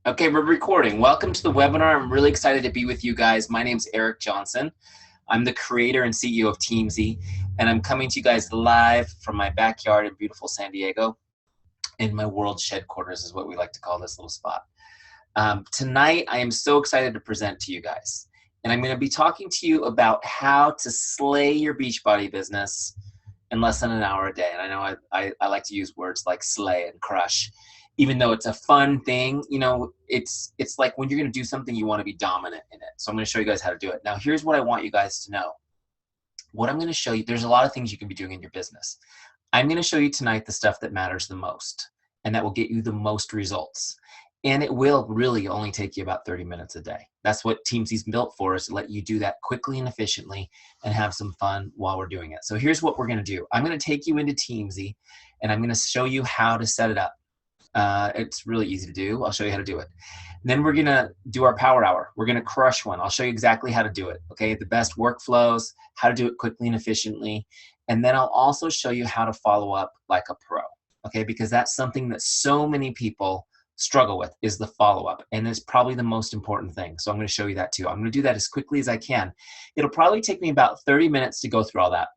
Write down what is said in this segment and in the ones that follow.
Okay, we're recording. Welcome to the webinar. I'm really excited to be with you guys. My name's Eric Johnson. I'm the creator and CEO of Teamzy, and I'm coming to you guys live from my backyard in beautiful San Diego. In my world headquarters is what we like to call this little spot. Tonight, I am so excited to present to you guys. And I'm going to be talking to you about how to slay your Beachbody business in less than an hour a day. And I know I like to use words like slay and crush. Even though it's a fun thing, you know, it's like when you're going to do something, you want to be dominant in it. So I'm going to show you guys how to do it. Now, here's what I want you guys to know. What I'm going to show you, there's a lot of things you can be doing in your business. I'm going to show you tonight the stuff that matters the most and that will get you the most results. And it will really only take you about 30 minutes a day. That's what Teamzy's built for, is to let you do that quickly and efficiently and have some fun while we're doing it. So here's what we're going to do. I'm going to take you into Teamzy and I'm going to show you how to set it up. It's really easy to do. I'll show you how to do it. And then we're going to do our power hour. We're going to crush one. I'll show you exactly how to do it. Okay. The best workflows, how to do it quickly and efficiently. And then I'll also show you how to follow up like a pro. Okay. Because that's something that so many people struggle with, is the follow-up. And it's probably the most important thing. So I'm going to show you that too. I'm going to do that as quickly as I can. It'll probably take me about 30 minutes to go through all that.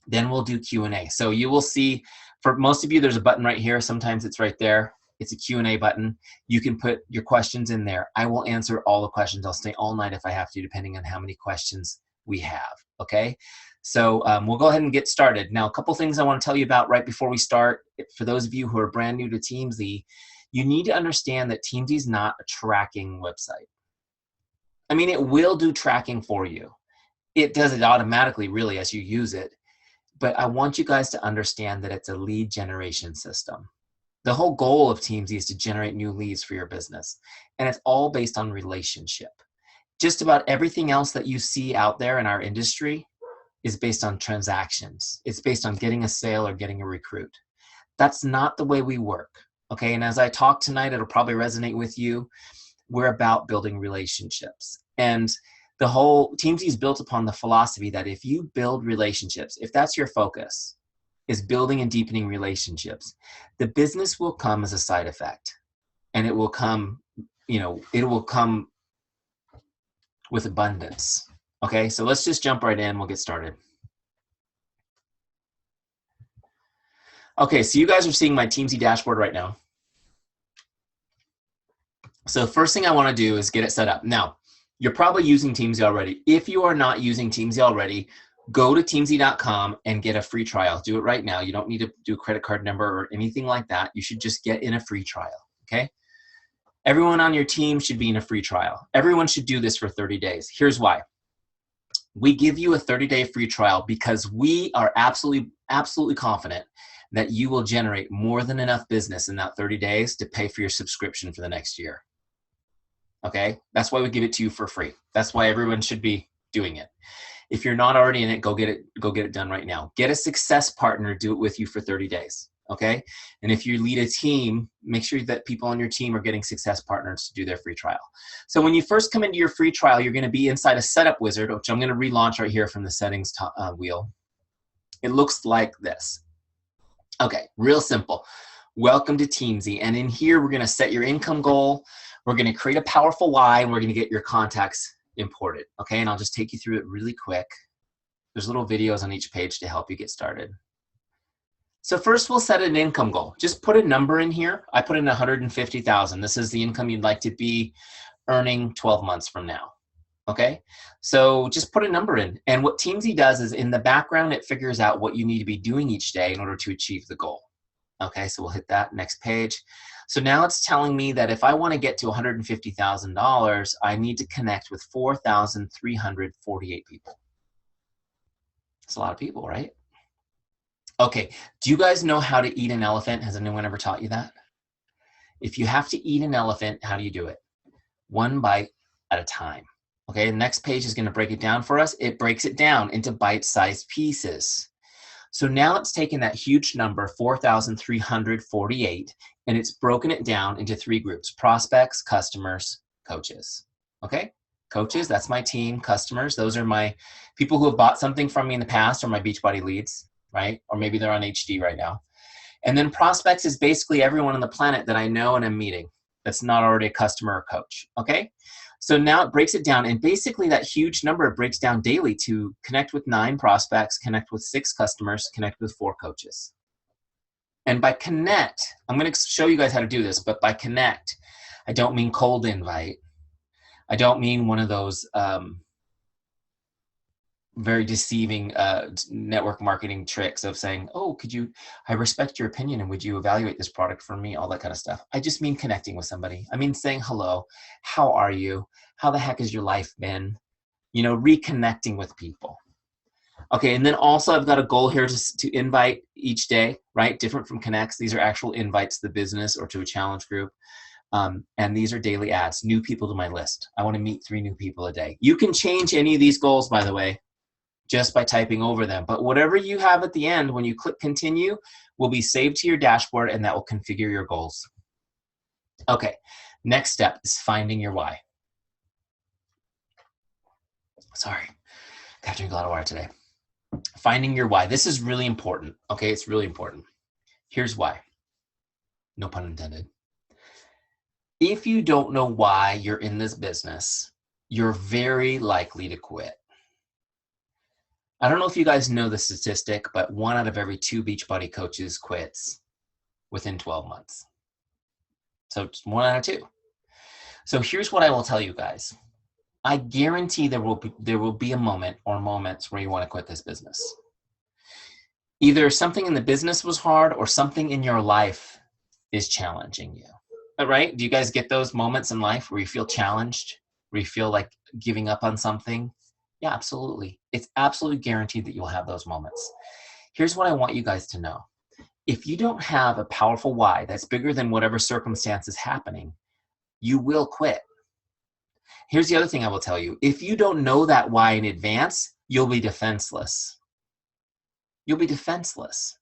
Then we'll do Q&A. So you will see, for most of you, there's a button right here. Sometimes it's right there. It's a Q&A button. You can put your questions in there. I will answer all the questions. I'll stay all night if I have to, depending on how many questions we have, okay? So we'll go ahead and get started. Now, a couple things I want to tell you about right before we start. For those of you who are brand new to Teamzy, you need to understand that Teamzy is not a tracking website. I mean, it will do tracking for you. It does it automatically, really, as you use it. But I want you guys to understand that it's a lead generation system. The whole goal of Teamzy is to generate new leads for your business. And it's all based on relationship. Just about everything else that you see out there in our industry is based on transactions. It's based on getting a sale or getting a recruit. That's not the way we work. Okay, and as I talk tonight, it'll probably resonate with you. We're about building relationships. And the whole Teamzy is built upon the philosophy that if you build relationships, if that's your focus, is building and deepening relationships, the business will come as a side effect. And it will come, you know, it will come with abundance. Okay, so let's just jump right in. We'll get started. Okay, so you guys are seeing my Teamzy dashboard right now. So first thing I want to do is get it set up. Now, you're probably using Teamzy already. If you are not using Teamzy already, go to teamzy.com and get a free trial. Do it right now. You don't need to do a credit card number or anything like that. You should just get in a free trial, okay? Everyone on your team should be in a free trial. Everyone should do this for 30 days. Here's why. We give you a 30-day free trial because we are absolutely confident that you will generate more than enough business in that 30 days to pay for your subscription for the next year. Okay, that's why we give it to you for free. That's why everyone should be doing it. If you're not already in it, go get it done right now. Get a success partner, do it with you for 30 days. Okay, and if you lead a team, make sure that people on your team are getting success partners to do their free trial. So when you first come into your free trial, you're going to be inside a setup wizard, which I'm going to relaunch right here from the settings wheel. It looks like this. Okay, real simple. Welcome to Teamzy, and in here we're going to set your income goal. We're going to create a powerful why, and we're going to get your contacts imported. Okay, and I'll just take you through it really quick. There's little videos on each page to help you get started. So first we'll set an income goal. Just put a number in here. I put in 150,000. This is the income you'd like to be earning 12 months from now. Okay, so just put a number in. And what Teamzy does is in the background, it figures out what you need to be doing each day in order to achieve the goal. Okay, so we'll hit that next page. So now it's telling me that if I want to get to $150,000, I need to connect with 4,348 people. That's a lot of people, right? Okay, do you guys know how to eat an elephant? Has anyone ever taught you that? If you have to eat an elephant, how do you do it? One bite at a time. Okay, the next page is going to break it down for us. It breaks it down into bite-sized pieces. So now it's taken that huge number, 4,348, and it's broken it down into 3 groups: prospects, customers, coaches. Okay, coaches, that's my team. Customers, those are my people who have bought something from me in the past, or my Beachbody leads, right? Or maybe they're on HD right now. And then prospects is basically everyone on the planet that I know and I'm meeting. that's not already a customer or coach, okay? So now it breaks it down, and basically that huge number, it breaks down daily to connect with 9 prospects, connect with 6 customers, connect with 4 coaches. And by connect, I'm going to show you guys how to do this, but by connect, I don't mean cold invite. I don't mean one of those very deceiving network marketing tricks of saying, oh, I respect your opinion and would you evaluate this product for me, all that kind of stuff. I just mean connecting with somebody. I mean saying hello, how are you? How the heck has your life been? You know, reconnecting with people. Okay, and then also I've got a goal here to invite each day, right? Different from connects. These are actual invites to the business or to a challenge group. And these are daily ads, new people to my list. I want to meet 3 new people a day. You can change any of these goals, by the way, just by typing over them. But whatever you have at the end, when you click continue, will be saved to your dashboard, and that will configure your goals. Okay, next step is finding your why. Sorry, got to drink a lot of water today. Finding your why. This is really important, okay? It's really important. Here's why. No pun intended. If you don't know why you're in this business, you're very likely to quit. I don't know if you guys know the statistic, but 1 out of every 2 Beachbody coaches quits within 12 months. So it's 1 out of 2. So here's what I will tell you guys. I guarantee there will be a moment or moments where you want to quit this business. Either something in the business was hard or something in your life is challenging you. Right? Do you guys get those moments in life where you feel challenged, where you feel like giving up on something? Yeah, absolutely. It's absolutely guaranteed that you'll have those moments. Here's what I want you guys to know. If you don't have a powerful why that's bigger than whatever circumstance is happening, you will quit. Here's the other thing I will tell you. If you don't know that why in advance, you'll be defenseless. You'll be defenseless.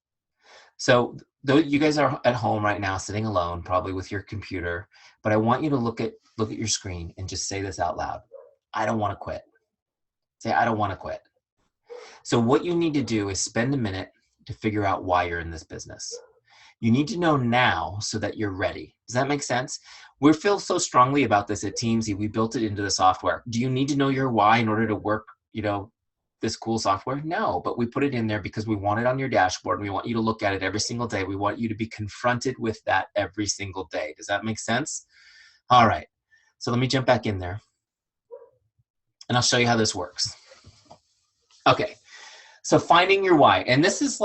So though you guys are at home right now, sitting alone, probably with your computer, but I want you to look at your screen and just say this out loud. I don't want to quit. Say, I don't want to quit. So what you need to do is spend a minute to figure out why you're in this business. You need to know now so that you're ready. Does that make sense? We feel so strongly about this at Teamzy. We built it into the software. Do you need to know your why in order to work, this cool software? No, but we put it in there because we want it on your dashboard. We want you to look at it every single day. We want you to be confronted with that every single day. Does that make sense? All right. So let me jump back in there and I'll show you how this works. Okay. So finding your why, and this is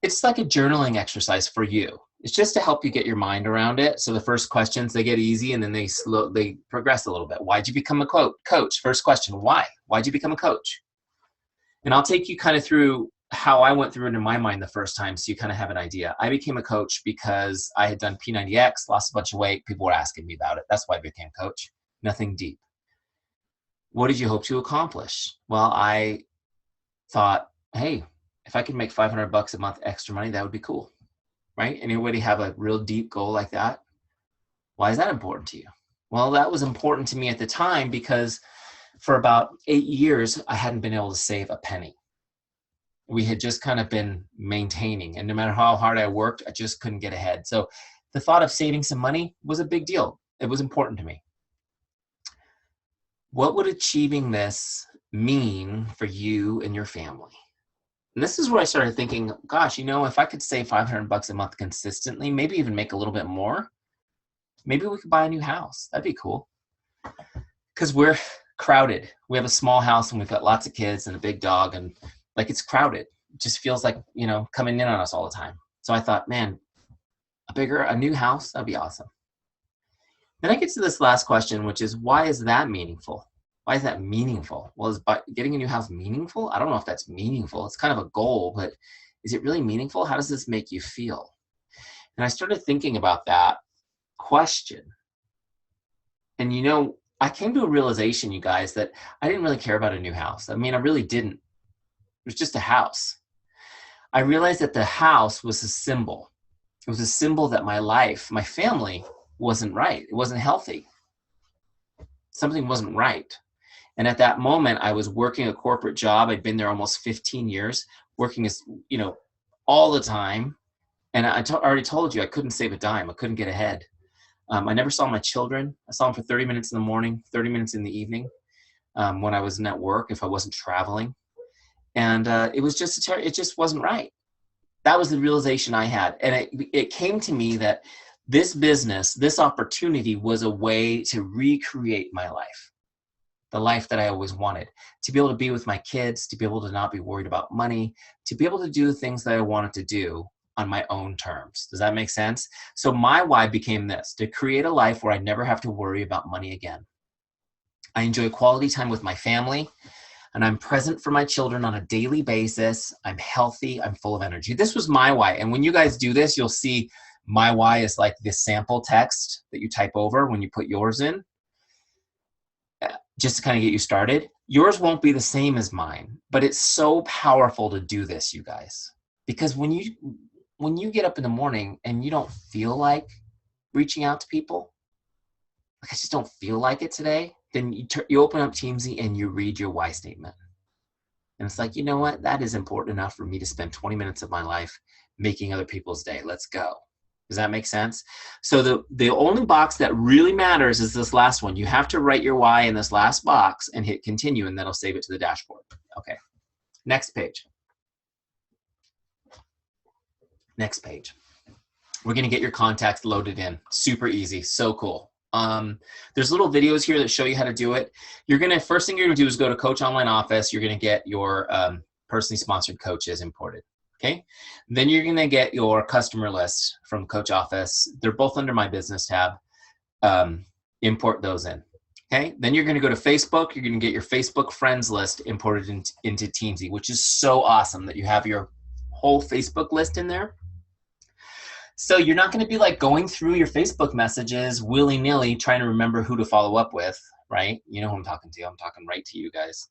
it's like a journaling exercise for you. It's just to help you get your mind around it. So the first questions, they get easy and then they progress a little bit. Why'd you become a coach? First question, why? Why'd you become a coach? And I'll take you kind of through how I went through it in my mind the first time so you kind of have an idea. I became a coach because I had done P90X, lost a bunch of weight. People were asking me about it. That's why I became a coach. Nothing deep. What did you hope to accomplish? Well, I thought, hey, if I could make $500 a month extra money, that would be cool, right? Anybody have a real deep goal like that? Why is that important to you? Well, that was important to me at the time because for about 8 years, I hadn't been able to save a penny. We had just kind of been maintaining, and no matter how hard I worked, I just couldn't get ahead. So the thought of saving some money was a big deal. It was important to me. What would achieving this mean for you and your family? And this is where I started thinking, gosh, if I could save $500 a month consistently, maybe even make a little bit more, maybe we could buy a new house. That'd be cool. Because we're crowded. We have a small house and we've got lots of kids and a big dog, and it's crowded. It just feels like, coming in on us all the time. So I thought, man, a new house, that'd be awesome. Then I get to this last question, which is, why is that meaningful? Why is that meaningful? Well, is getting a new house meaningful? I don't know if that's meaningful. It's kind of a goal, but is it really meaningful? How does this make you feel? And I started thinking about that question. And I came to a realization, you guys, that I didn't really care about a new house. I mean, I really didn't. It was just a house. I realized that the house was a symbol. It was a symbol that my life, my family wasn't right. It wasn't healthy. Something wasn't right. And at that moment, I was working a corporate job. I'd been there almost 15 years, working as, all the time. And I already told you I couldn't save a dime. I couldn't get ahead. I never saw my children. I saw them for 30 minutes in the morning, 30 minutes in the evening, when I wasn't at work, if I wasn't traveling. And it was just, it just wasn't right. That was the realization I had. And it came to me that this business, this opportunity was a way to recreate my life, the life that I always wanted, to be able to be with my kids, to be able to not be worried about money, to be able to do the things that I wanted to do on my own terms. Does that make sense? So my why became this: to create a life where I never have to worry about money again. I enjoy quality time with my family, and I'm present for my children on a daily basis. I'm healthy. I'm full of energy. This was my why. And when you guys do this, you'll see my why is like this sample text that you type over when you put yours in, just to kind of get you started. Yours won't be the same as mine, but it's so powerful to do this, you guys. Because when you get up in the morning and you don't feel like reaching out to people, like I just don't feel like it today, then you open up Teamzy and you read your why statement. And it's like, you know what? That is important enough for me to spend 20 minutes of my life making other people's day. Let's go. Does that make sense? So the only box that really matters is this last one. You have to write your why in this last box and hit continue, and that'll save it to the dashboard. Okay. Next page. Next page. We're going to get your contacts loaded in. Super easy. So cool. There's little videos here that show you how to do it. First thing you're going to do is go to Coach Online Office. You're going to get your personally sponsored coaches imported. Okay. Then you're going to get your customer list from Coach Office. They're both under my business tab. Import those in. Okay. Then you're going to go to Facebook. You're going to get your Facebook friends list imported into Teamzy, which is so awesome that you have your whole Facebook list in there. So you're not going to be like going through your Facebook messages willy-nilly trying to remember who to follow up with, right? You know who I'm talking to. I'm talking right to you guys.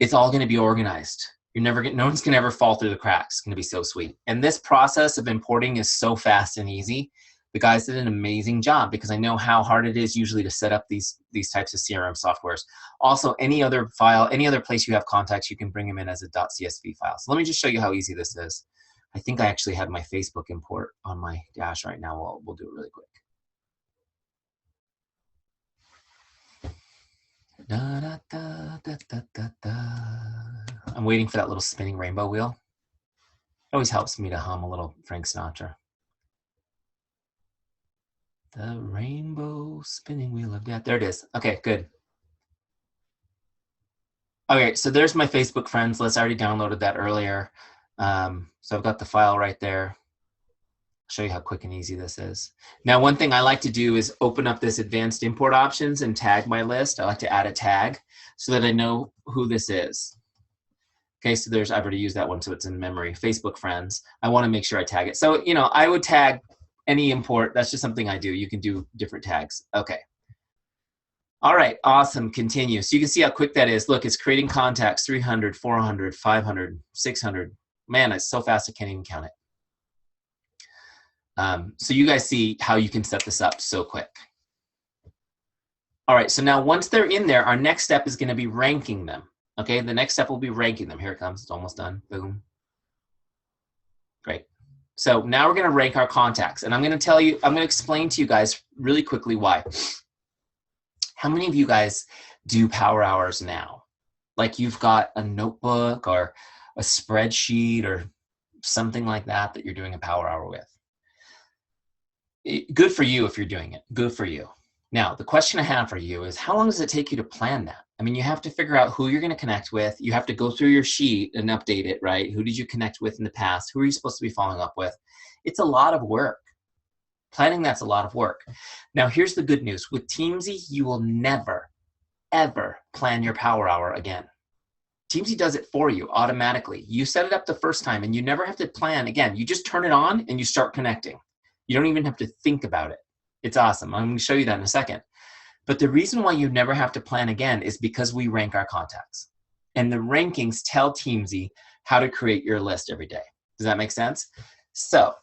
It's all going to be organized. No one's going to ever fall through the cracks. It's going to be so sweet. And this process of importing is so fast and easy. The guys did an amazing job because I know how hard it is usually to set up these types of CRM softwares. Also, any other file, any other place you have contacts, you can bring them in as a .csv file. So let me just show you how easy this is. I think I actually have my Facebook import on my dash right now. We'll do it really quick. Da, da, da, da, da, da, da. I'm waiting for that little spinning rainbow wheel. It always helps me to hum a little Frank Sinatra. The rainbow spinning wheel of death. There it is. Okay, good. Okay, so there's my Facebook friends list. I already downloaded that earlier. So I've got the file right there. I'll show you how quick and easy this is. Now, one thing I like to do is open up this advanced import options and tag my list. I like to add a tag so that I know who this is. Okay, so I've already used that one, so it's in memory. Facebook friends. I want to make sure I tag it. So, you know, I would tag any import. That's just something I do. You can do different tags. Okay. All right, awesome. Continue. So you can see how quick that is. Look, it's creating contacts, 300, 400, 500, 600. Man, it's so fast I can't even count it. So you guys see how you can set this up so quick. All right, so now once they're in there, our next step is going to be ranking them. Okay, the next step will be ranking them. Here it comes. It's almost done. Boom. Great. So now we're going to rank our contacts. And I'm going to explain to you guys really quickly why. How many of you guys do power hours now? Like you've got a notebook or a spreadsheet or something like that you're doing a power hour with. Good for you if you're doing it. Good for you. Now, the question I have for you is, how long does it take you to plan that? I mean, you have to figure out who you're going to connect with. You have to go through your sheet and update it, right? Who did you connect with in the past? Who are you supposed to be following up with? It's a lot of work. Planning, that's a lot of work. Now, here's the good news. With Teamzy, you will never, ever plan your power hour again. Teamzy does it for you automatically. You set it up the first time and you never have to plan again. You just turn it on and you start connecting. You don't even have to think about it. It's awesome. I'm going to show you that in a second. But the reason why you never have to plan again is because we rank our contacts. And the rankings tell Teamzy how to create your list every day. Does that make sense? So,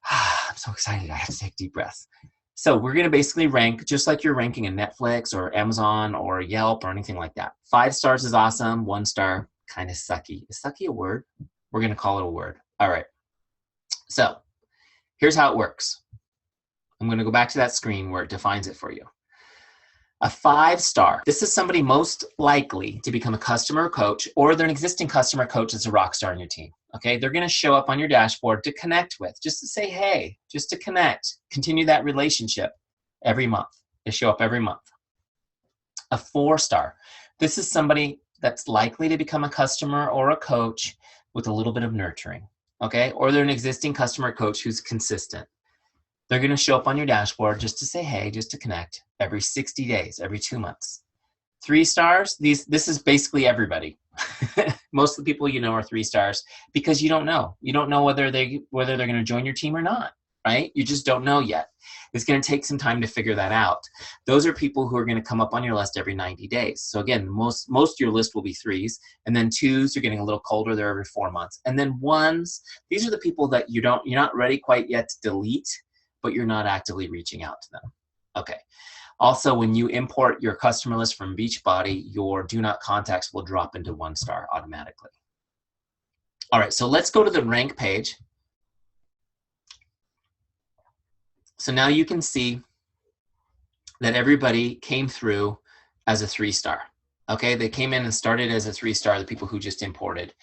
I'm so excited. I have to take deep breaths. So we're going to basically rank just like you're ranking a Netflix or Amazon or Yelp or anything like that. 5 stars is awesome. 1 star, kind of sucky. Is sucky a word? We're going to call it a word. All right. So here's how it works. I'm going to go back to that screen where it defines it for you. A 5-star. This is somebody most likely to become a customer or coach, or they're an existing customer coach that's a rock star on your team. Okay, they're going to show up on your dashboard to connect with, just to say, hey, just to connect, continue that relationship every month. They show up every month. A 4-star. This is somebody that's likely to become a customer or a coach with a little bit of nurturing. Okay, or they're an existing customer coach who's consistent. They're going to show up on your dashboard just to say, hey, just to connect every 60 days, every 2 months. 3 stars, this is basically everybody. Most of the people you know are 3 stars because you don't know. You don't know whether they're going to join your team or not, right? You just don't know yet. It's going to take some time to figure that out. Those are people who are going to come up on your list every 90 days. So again, most of your list will be 3s, and then 2s are getting a little colder. They're every 4 months. And then 1s, these are the people that you're not ready quite yet to delete, but you're not actively reaching out to them. Okay. Also, when you import your customer list from Beachbody, your do not contacts will drop into 1 star automatically. All right, so let's go to the rank page. So now you can see that everybody came through as a 3-star. Okay, they came in and started as a 3-star, the people who just imported,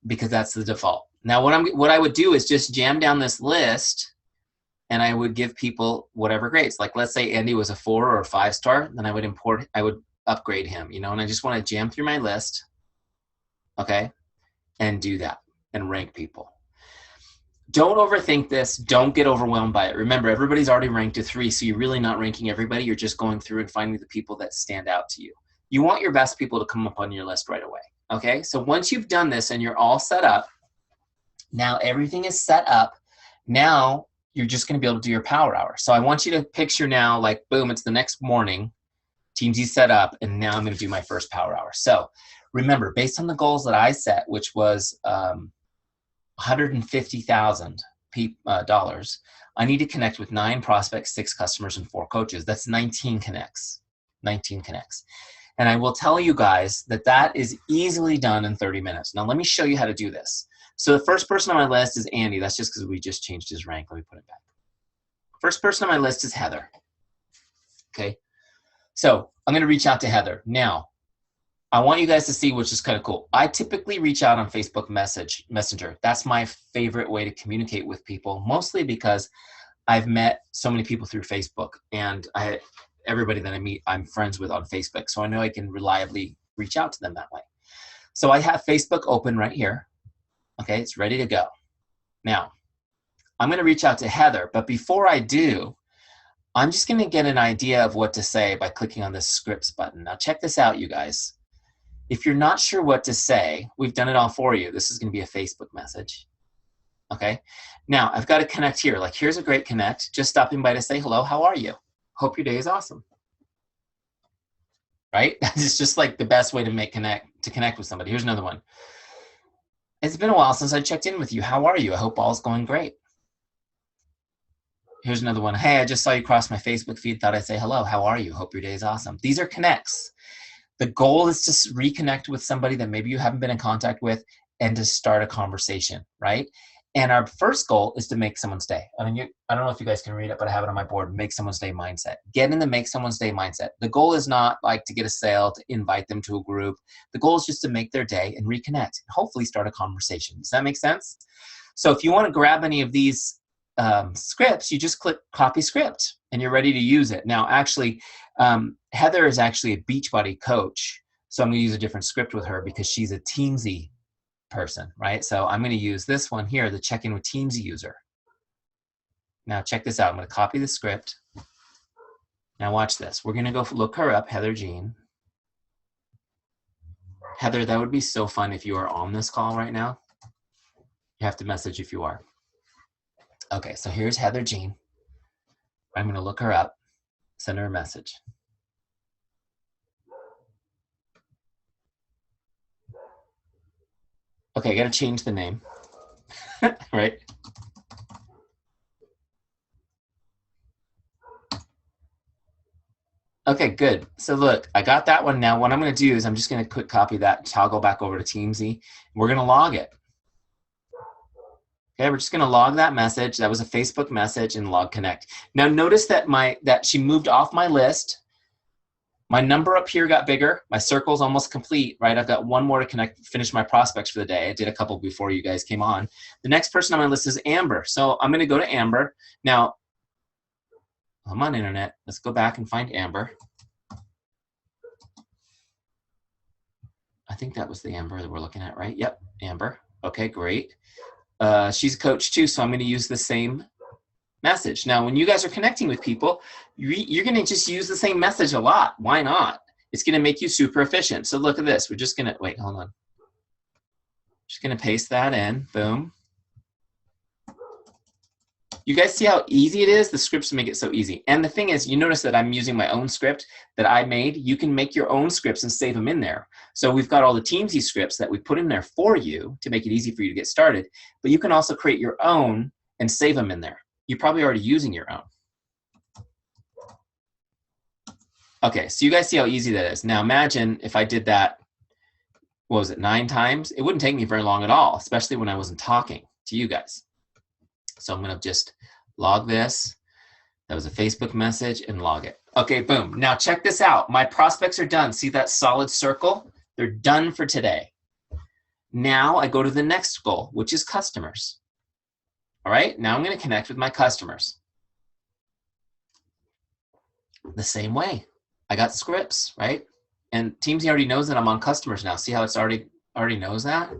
because that's the default. Now, what I would do is just jam down this list, and I would give people whatever grades. Like, let's say Andy was a 4 or a 5-star, then I would upgrade him, and I just want to jam through my list, okay, and do that and rank people. Don't overthink this. Don't get overwhelmed by it. Remember, everybody's already ranked a 3, so you're really not ranking everybody. You're just going through and finding the people that stand out to you. You want your best people to come up on your list right away, okay? So once you've done this and you're all set up, now everything is set up. Now you're just going to be able to do your power hour. So I want you to picture now, like, boom, it's the next morning, Teamzy set up, and now I'm going to do my first power hour. So remember, based on the goals that I set, which was $150,000, I need to connect with 9 prospects, 6 customers, and 4 coaches. That's 19 connects. 19 connects. And I will tell you guys that that is easily done in 30 minutes. Now let me show you how to do this. So the first person on my list is Andy. That's just because we just changed his rank. Let me put it back. First person on my list is Heather. Okay. So I'm going to reach out to Heather. Now, I want you guys to see, which is kind of cool. I typically reach out on Facebook Messenger. That's my favorite way to communicate with people, mostly because I've met so many people through Facebook, and everybody that I meet, I'm friends with on Facebook. So I know I can reliably reach out to them that way. So I have Facebook open right here. Okay, it's ready to go. Now, I'm going to reach out to Heather, but before I do, I'm just going to get an idea of what to say by clicking on the scripts button. Now check this out, you guys. If you're not sure what to say, we've done it all for you. This is going to be a Facebook message. Okay. Now I've got to connect here. Like, here's a great connect. Just stopping by to say hello. How are you? Hope your day is awesome. Right? It's just like the best way to connect with somebody. Here's another one. It's been a while since I checked in with you. How are you? I hope all's going great. Here's another one. Hey, I just saw you cross my Facebook feed. Thought I'd say hello. How are you? Hope your day is awesome. These are connects. The goal is to reconnect with somebody that maybe you haven't been in contact with and to start a conversation, right? And our first goal is to make someone's day. I mean, I don't know if you guys can read it, but I have it on my board, make someone's day mindset. Get in the make someone's day mindset. The goal is not like to get a sale, to invite them to a group. The goal is just to make their day and reconnect and hopefully start a conversation. Does that make sense? So if you want to grab any of these scripts, you just click copy script and you're ready to use it. Now, actually, Heather is actually a Beachbody coach. So I'm going to use a different script with her because she's a Teamzy person, right? So I'm going to use this one here, the check-in with Teamzy user. Now check this out. I'm going to copy the script. Now watch this. We're going to go look her up, Heather Jean. Heather, that would be so fun if you are on this call right now. You have to message if you are. Okay, so here's Heather Jean. I'm going to look her up, send her a message. Okay, I got to change the name, right? Okay, good. So look, I got that one. Now what I'm going to do is I'm just going to quick copy that, toggle back over to Teamzy. We're going to log it. Okay, we're just going to log that message. That was a Facebook message and log connect. Now notice that that she moved off my list. My number up here got bigger. My circle's almost complete, right? I've got one more to finish my prospects for the day. I did a couple before you guys came on. The next person on my list is Amber. So I'm going to go to Amber. Now, I'm on internet. Let's go back and find Amber. I think that was the Amber that we're looking at, right? Yep, Amber. Okay, great. She's a coach too, so I'm going to use the same message. Now, when you guys are connecting with people, you're going to just use the same message a lot. Why not? It's going to make you super efficient. So look at this. We're just going to, wait, hold on. Just going to paste that in. Boom. You guys see how easy it is? The scripts make it so easy. And the thing is, you notice that I'm using my own script that I made. You can make your own scripts and save them in there. So we've got all the Teamzy scripts that we put in there for you to make it easy for you to get started. But you can also create your own and save them in there. You're probably already using your own. Okay, so you guys see how easy that is. Now imagine if I did that, what was it, 9 times? It wouldn't take me very long at all, especially when I wasn't talking to you guys. So I'm going to just log this. That was a Facebook message and log it. Okay, boom. Now check this out. My prospects are done. See that solid circle? They're done for today. Now I go to the next goal, which is customers. All right, now I'm going to connect with my customers. The same way. I got scripts, right? And Teamzy already knows that I'm on customers now. See how it's already knows that?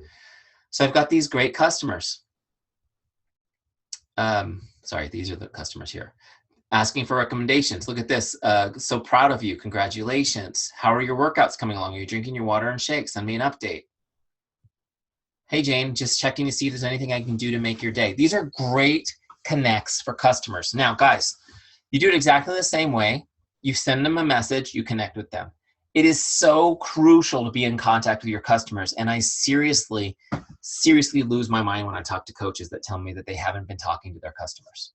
So I've got these great customers. Sorry, these are the customers here. Asking for recommendations. Look at this. So proud of you. Congratulations. How are your workouts coming along? Are you drinking your water and shakes? Send me an update. Hey, Jane, just checking to see if there's anything I can do to make your day. These are great connects for customers. Now, guys, you do it exactly the same way. You send them a message, you connect with them. It is so crucial to be in contact with your customers. And I seriously lose my mind when I talk to coaches that tell me that they haven't been talking to their customers.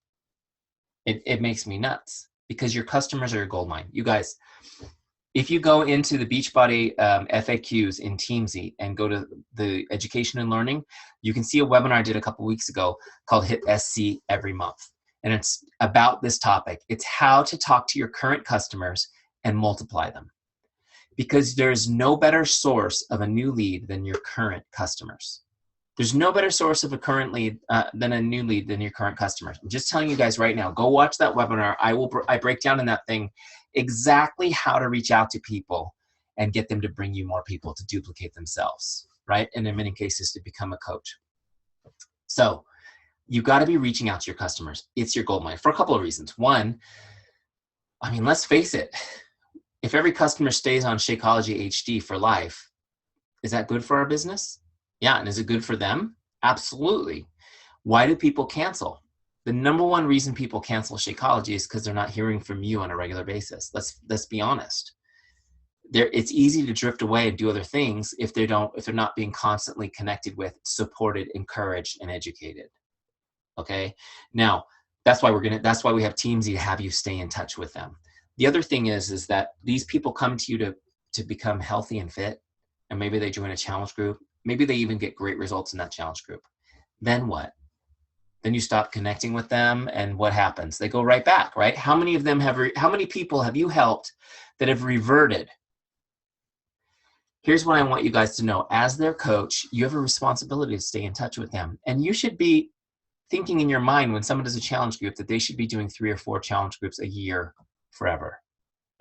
It makes me nuts because your customers are your gold mine. You guys, if you go into the Beachbody FAQs in Teamzy and go to the education and learning, you can see a webinar I did a couple weeks ago called Hit SC Every Month. And it's about this topic. It's how to talk to your current customers and multiply them. Because there's no better source of a new lead than your current customers. There's no better source of a current lead than a new lead than your current customers. I'm just telling you guys right now, go watch that webinar. I break down in that thing exactly how to reach out to people and get them to bring you more people to duplicate themselves, right? And in many cases to become a coach. So you got to be reaching out to your customers. It's your gold mine for a couple of reasons. One, I mean, let's face it. If every customer stays on Shakeology HD for life, is that good for our business? Yeah, and is it good for them? Absolutely. Why do people cancel? The number one reason people cancel Shakeology is because they're not hearing from you on a regular basis. Let's be honest. It's easy to drift away and do other things if they're not being constantly connected with, supported, encouraged, and educated. Okay. Now that's why we have Teamzy to have you stay in touch with them. The other thing is that these people come to you to become healthy and fit, and maybe they join a challenge group. Maybe they even get great results in that challenge group. Then what? Then you stop connecting with them, and what happens? They go right back, right? How many people have you helped that have reverted? Here's what I want you guys to know. As their coach, you have a responsibility to stay in touch with them, and you should be thinking in your mind when someone does a challenge group that they should be doing 3 or 4 challenge groups a year forever.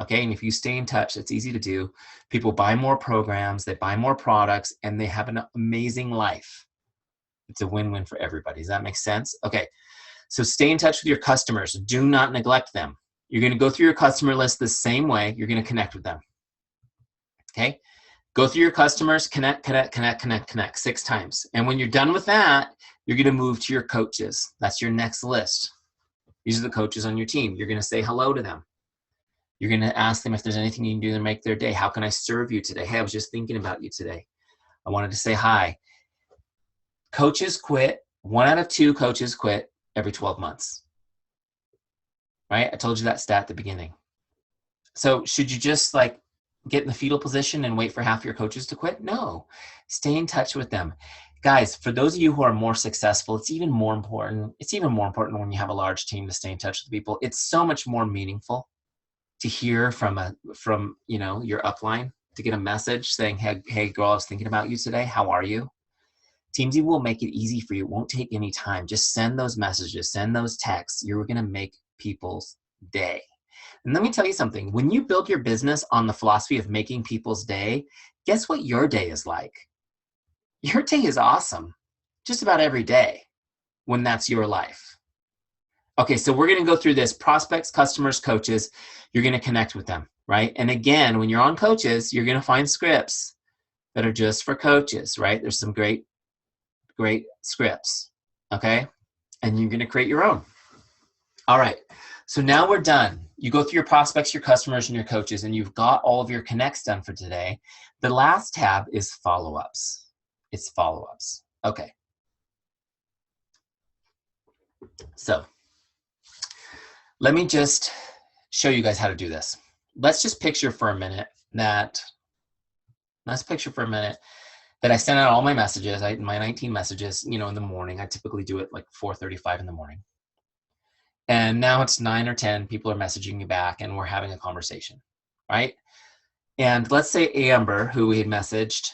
Okay, and if you stay in touch, it's easy to do. People buy more programs, they buy more products, and they have an amazing life. It's a win-win for everybody. Does that make sense? Okay, so stay in touch with your customers. Do not neglect them. You're going to go through your customer list the same way. You're going to connect with them. Okay, go through your customers, connect 6 times. And when you're done with that, you're going to move to your coaches. That's your next list. These are the coaches on your team. You're going to say hello to them. You're going to ask them if there's anything you can do to make their day. How can I serve you today? Hey, I was just thinking about you today. I wanted to say hi. Coaches quit. 1 out of 2 coaches quit every 12 months. Right? I told you that stat at the beginning. So should you just get in the fetal position and wait for half your coaches to quit? No. Stay in touch with them. Guys, for those of you who are more successful, it's even more important. It's even more important when you have a large team to stay in touch with people. It's so much more meaningful to hear from your upline, to get a message saying, hey girl, I was thinking about you today. How are you? Teamzy will make it easy for you. It won't take any time. Just send those messages, send those texts. You're going to make people's day. And let me tell you something. When you build your business on the philosophy of making people's day, guess what your day is like? Your day is awesome just about every day when that's your life. Okay, so we're going to go through this. Prospects, customers, coaches. You're going to connect with them, right? And again, when you're on coaches, you're going to find scripts that are just for coaches, right? There's some great scripts, okay? And you're going to create your own. All right, so now we're done. You go through your prospects, your customers, and your coaches, and you've got all of your connects done for today. The last tab is follow-ups. It's follow-ups. Okay. So let me just show you guys how to do this. Let's just picture for a minute that I sent out all my messages, my 19 messages, in the morning. I typically do it like 4:35 in the morning. And now it's 9 or 10, people are messaging me back and we're having a conversation, right? And let's say Amber, who we had messaged,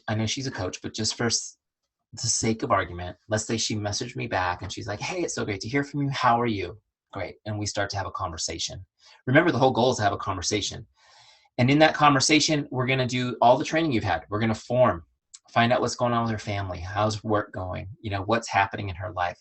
I know she's a coach, but just for the sake of argument, let's say she messaged me back and she's like, hey, it's so great to hear from you. How are you? Great. And we start to have a conversation. Remember, the whole goal is to have a conversation. And in that conversation, we're going to do all the training you've had. We're going to find out what's going on with her family. How's work going? What's happening in her life.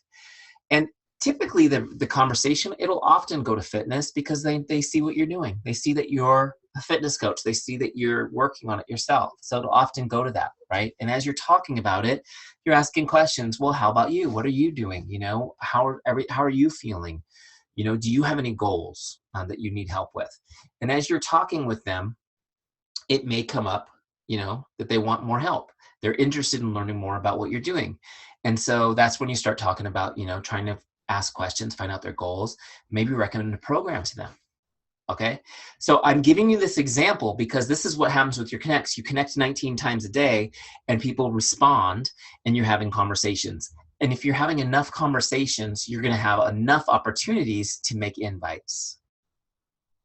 And typically the conversation, it'll often go to fitness because they see what you're doing. They see that you're a fitness coach. They see that you're working on it yourself. So it'll often go to that, right? And as you're talking about it, you're asking questions. Well, how about you? What are you doing? How are you feeling? Do you have any goals that you need help with? And as you're talking with them, it may come up, that they want more help. They're interested in learning more about what you're doing. And so that's when you start talking about, trying to ask questions, find out their goals, maybe recommend a program to them. Okay. So I'm giving you this example because this is what happens with your connects. You connect 19 times a day and people respond and you're having conversations. And if you're having enough conversations, you're going to have enough opportunities to make invites.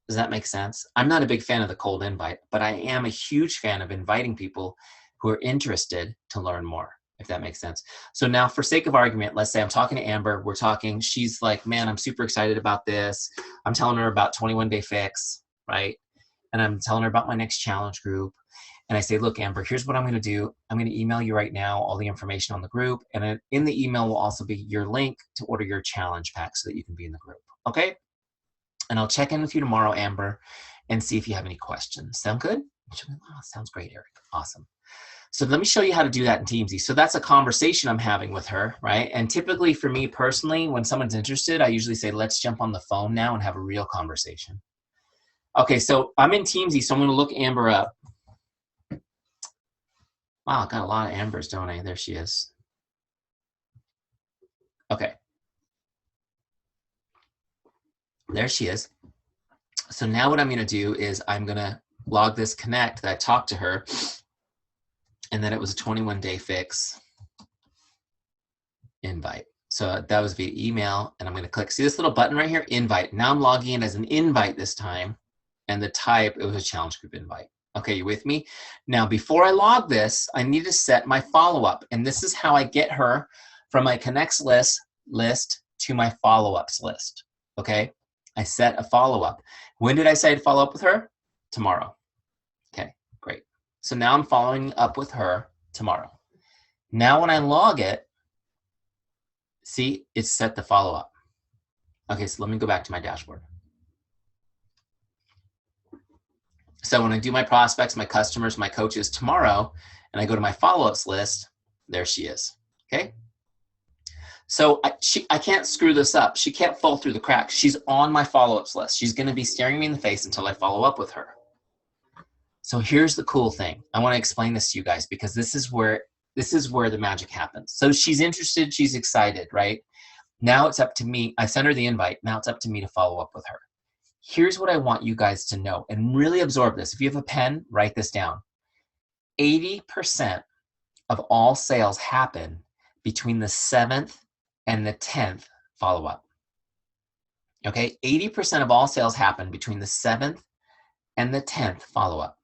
Does that make sense? I'm not a big fan of the cold invite, but I am a huge fan of inviting people who are interested to learn more, if that makes sense. So now, for sake of argument, let's say I'm talking to Amber, we're talking, she's like, man, I'm super excited about this. I'm telling her about 21 Day Fix, right? And I'm telling her about my next challenge group. And I say, look, Amber, here's what I'm going to do. I'm going to email you right now all the information on the group. And in the email will also be your link to order your challenge pack so that you can be in the group, okay? And I'll check in with you tomorrow, Amber, and see if you have any questions. Sound good? Oh, sounds great, Eric. Awesome. So let me show you how to do that in Teamzy. So that's a conversation I'm having with her, right? And typically for me personally, when someone's interested, I usually say, let's jump on the phone now and have a real conversation. Okay, so I'm in Teamzy, so I'm going to look Amber up. Wow, I got a lot of Ambers, don't I? There she is. Okay. There she is. So now what I'm going to do is I'm going to log this connect that I talked to her, and then it was a 21 Day Fix invite. So that was via email, and I'm going to click, see this little button right here, invite. Now I'm logging in as an invite this time, and the type, it was a challenge group invite. Okay, you with me? Now, before I log this, I need to set my follow-up, and this is how I get her from my connects list to my follow-ups list, okay? I set a follow-up. When did I say I'd follow up with her? Tomorrow. Okay, great. So now I'm following up with her tomorrow. Now when I log it, see, it's set the follow-up. Okay, so let me go back to my dashboard. So when I do my prospects, my customers, my coaches tomorrow, and I go to my follow-ups list, there she is, okay? So I can't screw this up. She can't fall through the cracks. She's on my follow-ups list. She's gonna be staring me in the face until I follow up with her. So here's the cool thing. I wanna explain this to you guys because this is where the magic happens. So she's interested, she's excited, right? Now it's up to me. I sent her the invite. Now it's up to me to follow up with her. Here's what I want you guys to know and really absorb this. If you have a pen, write this down. 80% of all sales happen between the 7th and the 10th follow-up. Okay, 80% of all sales happen between the 7th and the 10th follow-up.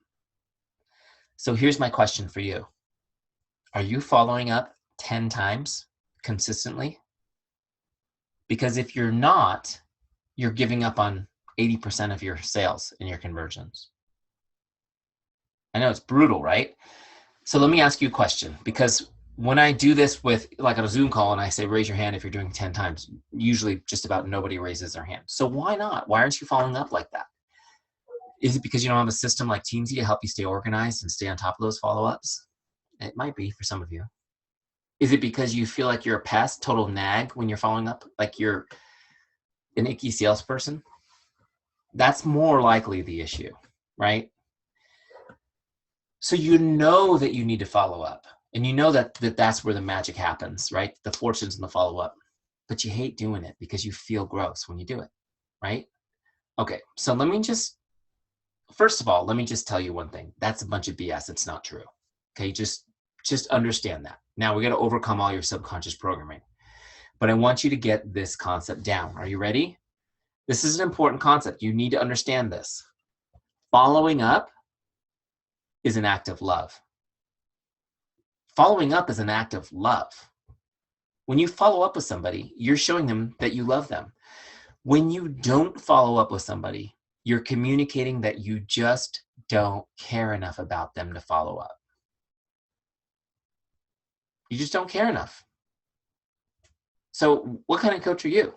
So here's my question for you. Are you following up 10 times consistently? Because if you're not, you're giving up on 80% of your sales and your conversions. I know it's brutal, right? So let me ask you a question, because when I do this with like on a Zoom call and I say, raise your hand if you're doing 10 times, usually just about nobody raises their hand. So why not? Why aren't you following up like that? Is it because you don't have a system like Teamzy to help you stay organized and stay on top of those follow-ups? It might be for some of you. Is it because you feel like you're a pest, total nag when you're following up, like you're an icky salesperson? That's more likely the issue, right? So you know that you need to follow up, and you know that that's where the magic happens, right? The fortunes in the follow-up, but you hate doing it because you feel gross when you do it, right? Okay, so let me just, first of all, let me just tell you one thing. That's a bunch of BS. It's not true. Okay, just understand that. Now we got to overcome all your subconscious programming, but I want you to get this concept down. Are you ready? This is an important concept. You need to understand this. Following up is an act of love. Following up is an act of love. When you follow up with somebody, you're showing them that you love them. When you don't follow up with somebody, you're communicating that you just don't care enough about them to follow up. You just don't care enough. So what kind of coach are you?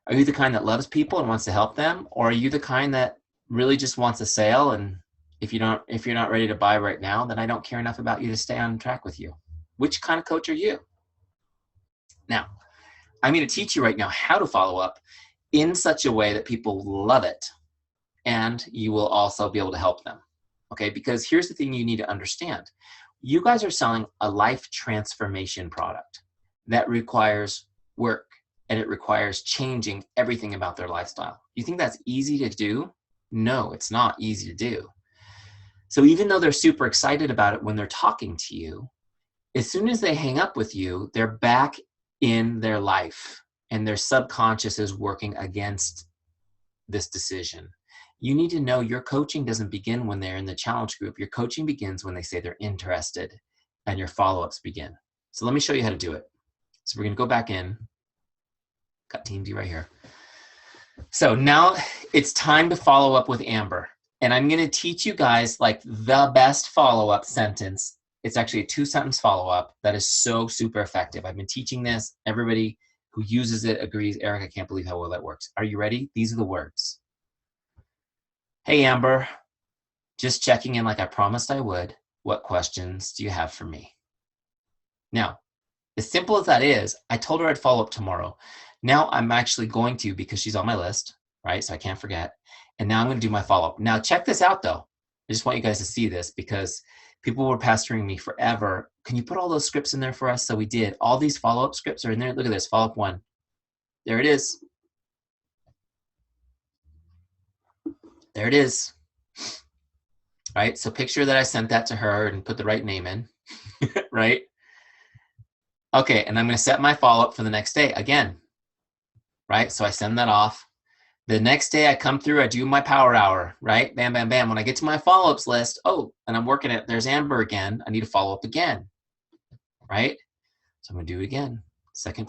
Are you the kind that loves people and wants to help them? Or are you the kind that really just wants a sale, and if you're not ready to buy right now, then I don't care enough about you to stay on track with you? Which kind of coach are you? Now, I'm going to teach you right now how to follow up in such a way that people love it, and you will also be able to help them. Okay, because here's the thing you need to understand. You guys are selling a life transformation product that requires work, and it requires changing everything about their lifestyle. You think that's easy to do? No, it's not easy to do. So even though they're super excited about it when they're talking to you, as soon as they hang up with you, they're back in their life, and their subconscious is working against this decision. You need to know your coaching doesn't begin when they're in the challenge group. Your coaching begins when they say they're interested, and your follow-ups begin. So let me show you how to do it. So we're going to go back in. Got Teamzy right here. So now it's time to follow up with Amber. And I'm going to teach you guys like the best follow-up sentence. It's actually a 2-sentence follow-up that is so super effective. I've been teaching this. Everybody who uses it agrees. Eric, I can't believe how well that works. Are you ready? These are the words. Hey, Amber, just checking in like I promised I would. What questions do you have for me? Now, as simple as that is, I told her I'd follow up tomorrow. Now I'm actually going to, because she's on my list, right? So I can't forget. And now I'm going to do my follow-up. Now check this out though. I just want you guys to see this because people were pestering me forever. Can you put all those scripts in there for us? So we did. All these follow-up scripts are in there. Look at this, follow-up 1. There it is. There it is. Right? So picture that I sent that to her and put the right name in, right? Okay, and I'm going to set my follow-up for the next day again, right? So I send that off. The next day I come through, I do my power hour, right? Bam, bam, bam. When I get to my follow-ups list, oh, and I'm working it, there's Amber again. I need to follow up again, right? So I'm going to do it again. Second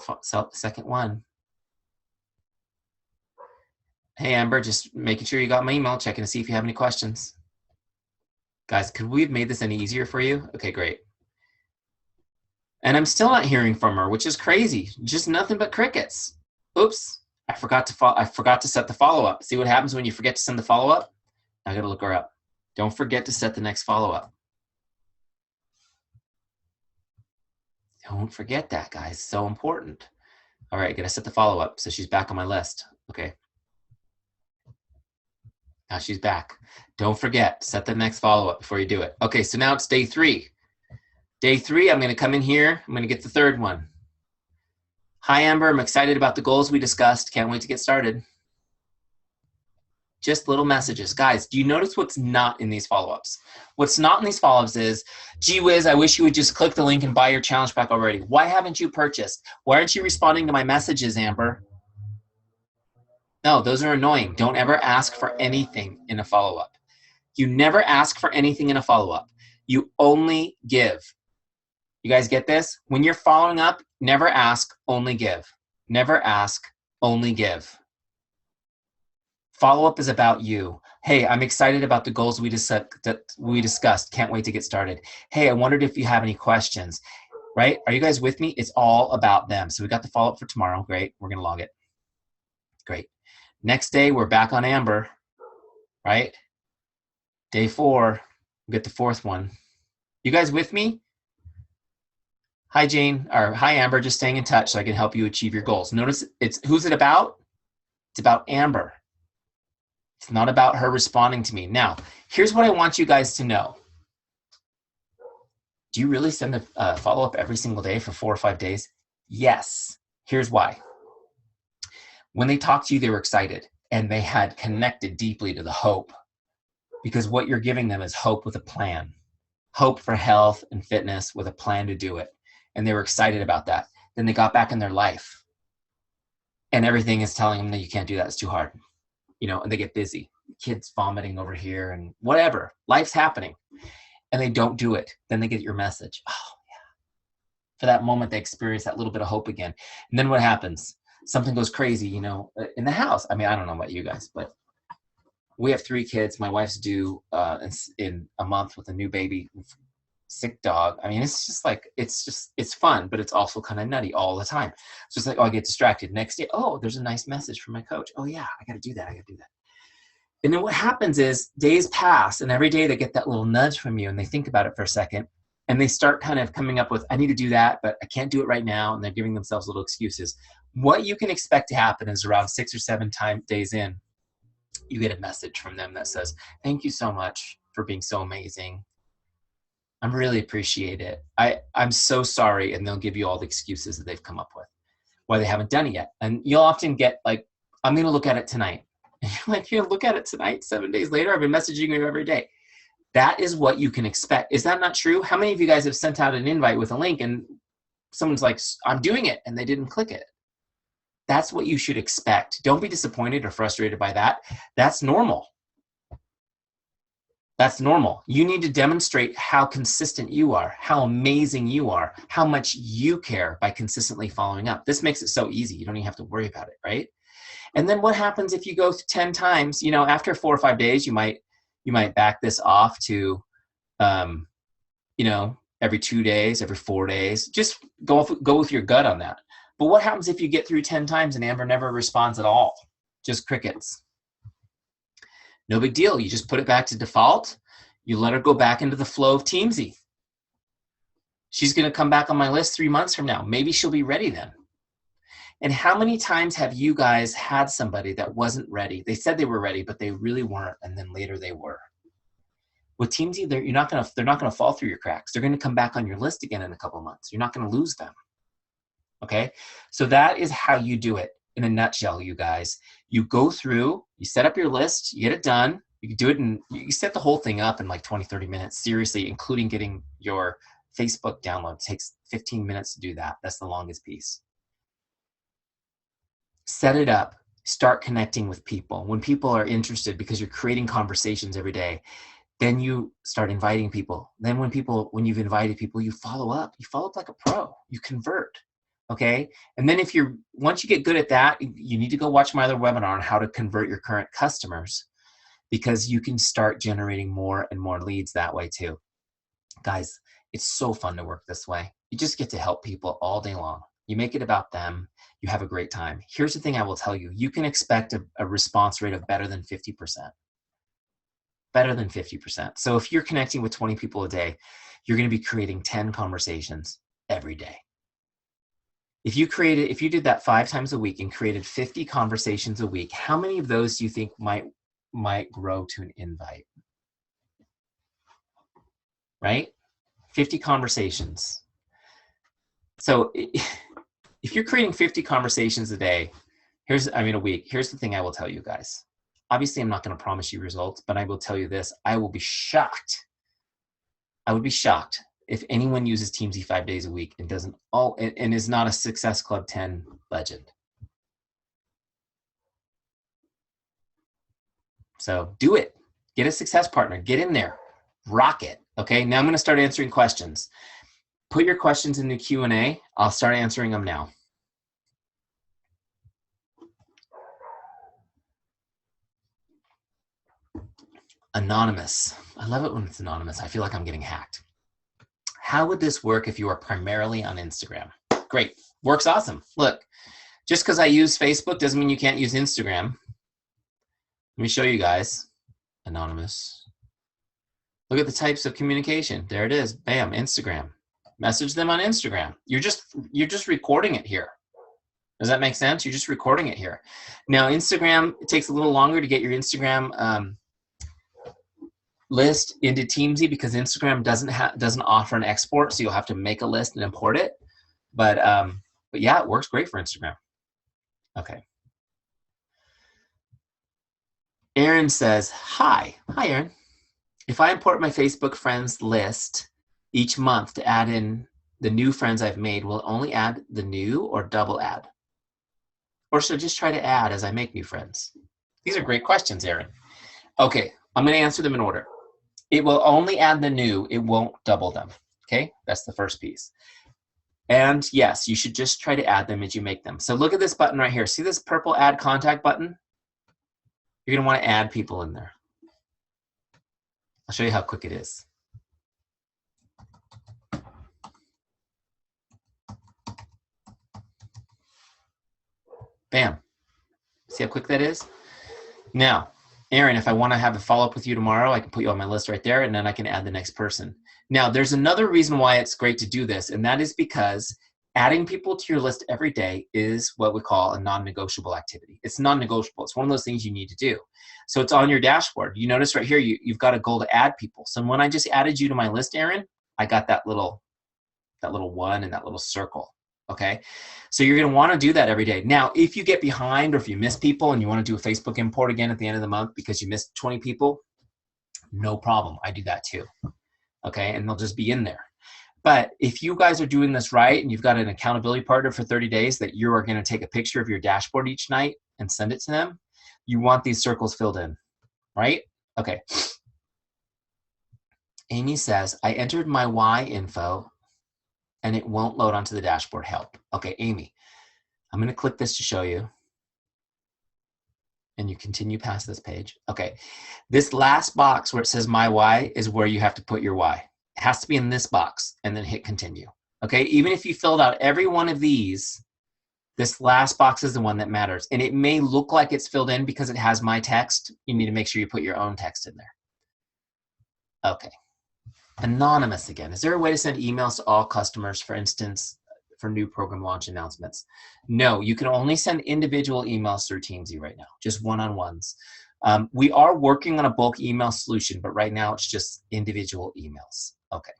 one. Hey, Amber, just making sure you got my email, checking to see if you have any questions. Guys, could we have made this any easier for you? Okay, great. And I'm still not hearing from her, which is crazy. Just nothing but crickets. Oops, I forgot to set the follow-up. See what happens when you forget to send the follow-up? I gotta look her up. Don't forget to set the next follow-up. Don't forget that, guys. So important. All right, gotta set the follow-up. So she's back on my list. Okay. Now she's back. Don't forget, set the next follow-up before you do it. Okay, so now it's day 3. Day 3, I'm going to come in here. I'm going to get the 3rd one. Hi, Amber. I'm excited about the goals we discussed. Can't wait to get started. Just little messages. Guys, do you notice what's not in these follow-ups? What's not in these follow-ups is, gee whiz, I wish you would just click the link and buy your challenge pack already. Why haven't you purchased? Why aren't you responding to my messages, Amber? No, those are annoying. Don't ever ask for anything in a follow-up. You never ask for anything in a follow-up. You only give. You guys get this? When you're following up, never ask, only give. Never ask, only give. Follow-up is about you. Hey, I'm excited about the goals we discussed. Can't wait to get started. Hey, I wondered if you have any questions, right? Are you guys with me? It's all about them. So we got the follow-up for tomorrow. Great. We're going to log it. Great. Next day, we're back on Amber, right? Day 4, we get the 4th one. You guys with me? Hi, Jane, or hi, Amber, just staying in touch so I can help you achieve your goals. Notice who's it about? It's about Amber. It's not about her responding to me. Now, here's what I want you guys to know. Do you really send a follow-up every single day for 4 or 5 days? Yes. Here's why. When they talked to you, they were excited and they had connected deeply to the hope, because what you're giving them is hope with a plan. Hope for health and fitness with a plan to do it. And they were excited about that. Then they got back in their life and everything is telling them that you can't do that. It's too hard. You know, and they get busy. Kids vomiting over here and whatever. Life's happening. And they don't do it. Then they get your message. Oh, yeah. For that moment, they experience that little bit of hope again. And then what happens? Something goes crazy, you know, in the house. I mean, I don't know about you guys, but we have 3 kids. My wife's due in a month with a new baby, sick dog. I mean, it's just like, it's fun, but it's also kind of nutty all the time. So it's like, oh, I get distracted. Next day, oh, there's a nice message from my coach. Oh yeah, I got to do that. I got to do that. And then what happens is days pass and every day they get that little nudge from you and they think about it for a second and they start kind of coming up with, I need to do that, but I can't do it right now. And they're giving themselves little excuses. What you can expect to happen is around 6 or 7 days in, you get a message from them that says, thank you so much for being so amazing. I really appreciate it. I'm so sorry. And they'll give you all the excuses that they've come up with, why they haven't done it yet. And you'll often get like, I'm going to look at it tonight. And you're like, you'll look at it tonight, 7 days later, I've been messaging you every day. That is what you can expect. Is that not true? How many of you guys have sent out an invite with a link and someone's like, I'm doing it, and they didn't click it? That's what you should expect. Don't be disappointed or frustrated by that. That's normal. That's normal. You need to demonstrate how consistent you are, how amazing you are, how much you care by consistently following up. This makes it so easy. You don't even have to worry about it, right? And then what happens if you go 10 times, you know, after 4 or 5 days, you might back this off to, you know, every 2 days, every 4 days. Just go with your gut on that. But what happens if you get through 10 times and Amber never responds at all? Just crickets. No big deal. You just put it back to default. You let her go back into the flow of Teamzy. She's going to come back on my list 3 months from now. Maybe she'll be ready then. And how many times have you guys had somebody that wasn't ready? They said they were ready, but they really weren't, and then later they were. With Teamzy, they're not going to fall through your cracks. They're going to come back on your list again in a couple of months. You're not going to lose them. Okay? So that is how you do it in a nutshell, you guys. You go through, you set up your list, you get it done. You can do it and you set the whole thing up in like 20, 30 minutes, seriously, including getting your Facebook download. It takes 15 minutes to do that. That's the longest piece. Set it up, start connecting with people. When people are interested, because you're creating conversations every day, then you start inviting people. Then when you've invited people, you follow up like a pro, you convert. Okay. And then once you get good at that, you need to go watch my other webinar on how to convert your current customers, because you can start generating more and more leads that way too. Guys, it's so fun to work this way. You just get to help people all day long. You make it about them. You have a great time. Here's the thing I will tell you. You can expect a response rate of better than 50%. Better than 50%. So if you're connecting with 20 people a day, you're going to be creating 10 conversations every day. If you did that 5 times a week and created 50 conversations a week, how many of those do you think might grow to an invite? Right? 50 conversations. So if you're creating 50 conversations a day, a week, here's the thing I will tell you guys. Obviously, I'm not going to promise you results, but I will tell you this. I will be shocked. I would be shocked if anyone uses Teamzy 5 days a week and doesn't and is not a Success Club 10 legend. So do it. Get a success partner. Get in there. Rock it. Okay, now I'm going to start answering questions. Put your questions in the Q&A. I'll start answering them now. Anonymous. I love it when it's anonymous. I feel like I'm getting hacked. How would this work if you are primarily on Instagram? Great. Works awesome. Look, just because I use Facebook doesn't mean you can't use Instagram. Let me show you guys. Anonymous. Look at the types of communication. There it is. Bam, Instagram. Message them on Instagram. You're just recording it here. Does that make sense? You're just recording it here. Now, Instagram, it takes a little longer to get your Instagram list into Teamzy because Instagram doesn't offer an export, so you'll have to make a list and import it. But yeah, it works great for Instagram. Okay. Aaron says, hi. Hi, Aaron. If I import my Facebook friends list each month to add in the new friends I've made, will it only add the new or double add? Or should I just try to add as I make new friends? These are great questions, Aaron. Okay, I'm going to answer them in order. It will only add the new. It won't double them. Okay, that's the first piece. And yes, you should just try to add them as you make them. So look at this button right here. See this purple add contact button? You're going to want to add people in there. I'll show you how quick it is. Bam. See how quick that is? Now, Aaron, if I want to have a follow-up with you tomorrow, I can put you on my list right there, and then I can add the next person. Now, there's another reason why it's great to do this, and that is because adding people to your list every day is what we call a non-negotiable activity. It's non-negotiable. It's one of those things you need to do. So it's on your dashboard. You notice right here, you've got a goal to add people. So when I just added you to my list, Aaron, I got that little one and that little circle. Okay, so you're going to want to do that every day. Now, if you get behind or if you miss people and you want to do a Facebook import again at the end of the month because you missed 20 people, no problem. I do that too. Okay, and they'll just be in there. But if you guys are doing this right and you've got an accountability partner for 30 days that you are going to take a picture of your dashboard each night and send it to them, you want these circles filled in, right? Okay. Amy says, I entered my Y info and it won't load onto the dashboard. Help. Okay, Amy, I'm going to click this to show you. And you continue past this page. Okay, this last box where it says my Y is where you have to put your Y. It has to be in this box and then hit continue. Okay, even if you filled out every one of these, this last box is the one that matters. And it may look like it's filled in because it has my text. You need to make sure you put your own text in there. Okay. Anonymous again. Is there a way to send emails to all customers, for instance, for new program launch announcements? No, you can only send individual emails through Teamzy right now, just one-on-ones. We are working on a bulk email solution, but right now it's just individual emails. Okay.